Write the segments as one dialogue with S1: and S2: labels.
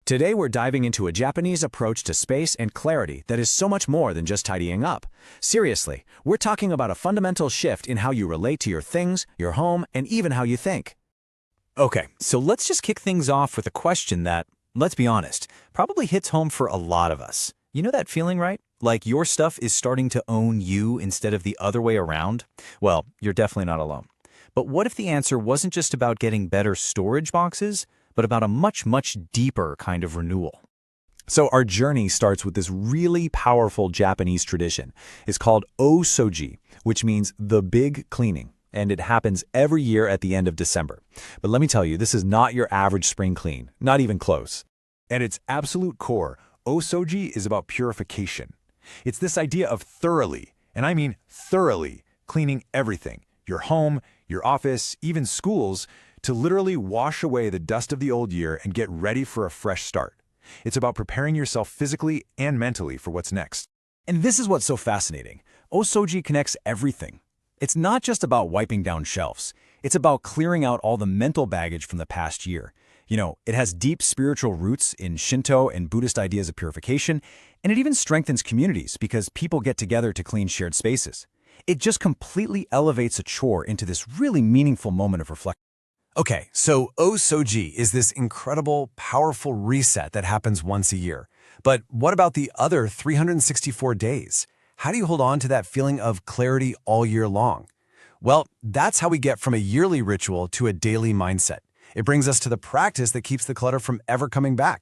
S1: Today we're diving into a Japanese approach to space and clarity that is so much more than just tidying up. Seriously, we're talking about a fundamental shift in how you relate to your things, your home, and even how you think.
S2: Okay, so let's just kick things off with a question that, let's be honest, probably hits home for a lot of us. You know that feeling, right? Like your stuff is starting to own you instead of the other way around? Well, you're definitely not alone. But what if the answer wasn't just about getting better storage boxes, but about a much deeper kind of renewal?
S3: So our journey starts with this really powerful Japanese tradition. It's called osoji, which means the big cleaning, and it happens every year at the end of December. But let me tell you, this is not your average spring clean, not even close. At its absolute core, osoji is about purification. It's this idea of thoroughly, and I mean thoroughly, cleaning everything, your home, your office, even schools, to literally wash away the dust of the old year and get ready for a fresh start. It's about preparing yourself physically and mentally for what's next.
S1: And this is what's so fascinating. Osoji connects everything. It's not just about wiping down shelves. It's about clearing out all the mental baggage from the past year. You know, it has deep spiritual roots in Shinto and Buddhist ideas of purification, and it even strengthens communities because people get together to clean shared spaces. It just completely elevates a chore into this really meaningful moment of reflection.
S3: Okay, so osoji is this incredible, powerful reset that happens once a year. But what about the other 364 days? How do you hold on to that feeling of clarity all year long? Well, that's how we get from a yearly ritual to a daily mindset. It brings us to the practice that keeps the clutter from ever coming back.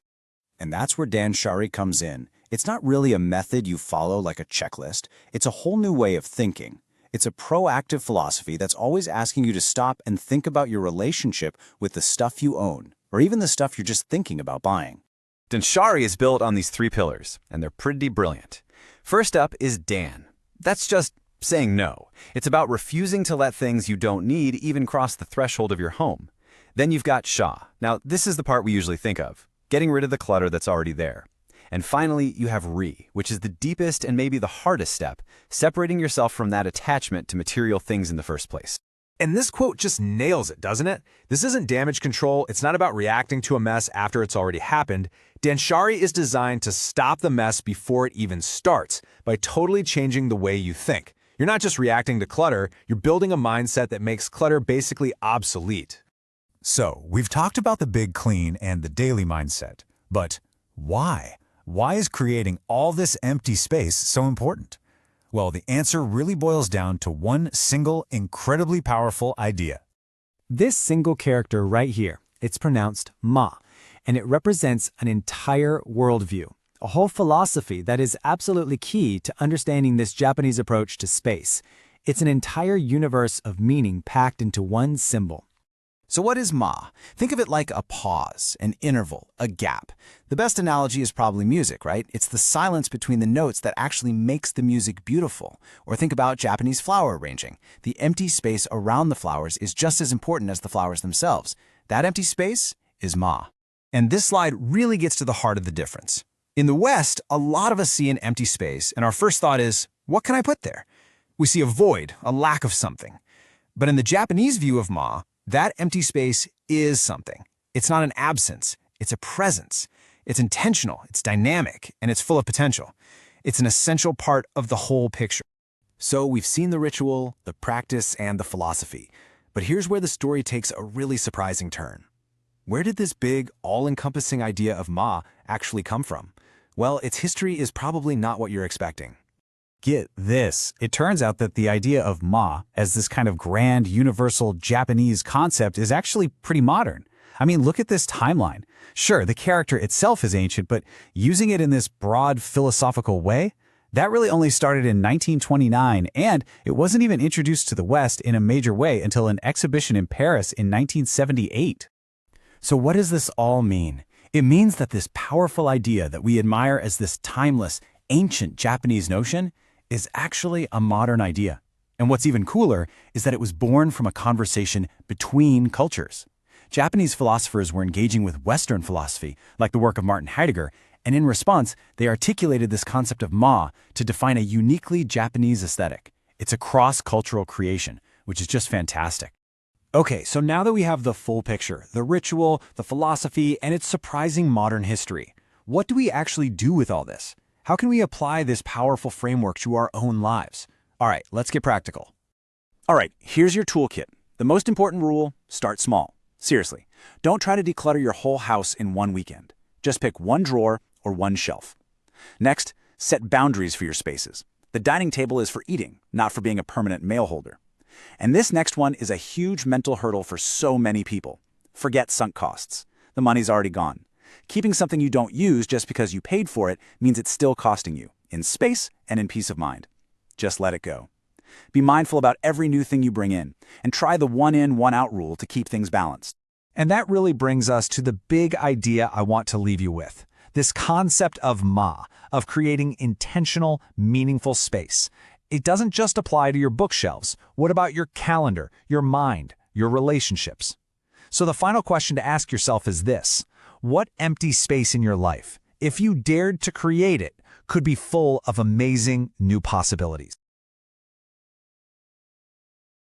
S4: And that's where Danshari comes in. It's not really a method you follow like a checklist. It's a whole new way of thinking. It's a proactive philosophy that's always asking you to stop and think about your relationship with the stuff you own, or even the stuff you're just thinking about buying.
S2: Danshari is built on these three pillars, and they're pretty brilliant. First up is Dan. That's just saying no. It's about refusing to let things you don't need even cross the threshold of your home. Then you've got Sha. Now, this is the part we usually think of, getting rid of the clutter that's already there. And finally, you have Re, which is the deepest and maybe the hardest step, separating yourself from that attachment to material things in the first place.
S3: And this quote just nails it, doesn't it? This isn't damage control. It's not about reacting to a mess after it's already happened. Danshari is designed to stop the mess before it even starts by totally changing the way you think. You're not just reacting to clutter, you're building a mindset that makes clutter basically obsolete. So, we've talked about the big clean and the daily mindset. But why? Why is creating all this empty space so important? Well, the answer really boils down to one single, incredibly powerful idea.
S5: This single character right here, it's pronounced ma, and it represents an entire worldview, a whole philosophy that is absolutely key to understanding this Japanese approach to space. It's an entire universe of meaning packed into one symbol.
S4: So what is ma? Think of it like a pause, an interval, a gap. The best analogy is probably music, right? It's the silence between the notes that actually makes the music beautiful. Or think about Japanese flower arranging. The empty space around the flowers is just as important as the flowers themselves. That empty space is ma. And this slide really gets to the heart of the difference. In the West, a lot of us see an empty space, and our first thought is, what can I put there? We see a void, a lack of something. But in the Japanese view of ma, that empty space is something. It's not an absence, it's a presence. It's intentional, it's dynamic, and it's full of potential. It's an essential part of the whole picture. So we've seen the ritual, the practice, and the philosophy. But here's where the story takes a really surprising turn. Where did this big, all-encompassing idea of ma actually come from? Well, its history is probably not what you're expecting.
S3: Get this. It turns out that the idea of ma as this kind of grand, universal Japanese concept is actually pretty modern. I mean, look at this timeline. Sure, the character itself is ancient, but using it in this broad philosophical way, that really only started in 1929, and it wasn't even introduced to the West in a major way until an exhibition in Paris in 1978.
S5: So what does this all mean? It means that this powerful idea that we admire as this timeless, ancient Japanese notion is actually a modern idea. And what's even cooler is that it was born from a conversation between cultures. Japanese philosophers were engaging with Western philosophy, like the work of Martin Heidegger, and in response, they articulated this concept of ma to define a uniquely Japanese aesthetic. It's a cross-cultural creation, which is just fantastic. Okay, so now that we have the full picture, the ritual, the philosophy, and its surprising modern history, what do we actually do with all this? How can we apply this powerful framework to our own lives? All right, let's get practical. All right, here's your toolkit. The most important rule, start small. Seriously, don't try to declutter your whole house in one weekend. Just pick one drawer or one shelf. Next, set boundaries for your spaces. The dining table is for eating, not for being a permanent mail holder. And this next one is a huge mental hurdle for so many people. Forget sunk costs. The money's already gone. Keeping something you don't use just because you paid for it means it's still costing you, in space and in peace of mind. Just let it go. Be mindful about every new thing you bring in, and try the one-in, one-out rule to keep things balanced.
S3: And that really brings us to the big idea I want to leave you with. This concept of Ma, of creating intentional, meaningful space. It doesn't just apply to your bookshelves. What about your calendar, your mind, your relationships? So the final question to ask yourself is this: what empty space in your life, if you dared to create it, could be full of amazing new possibilities?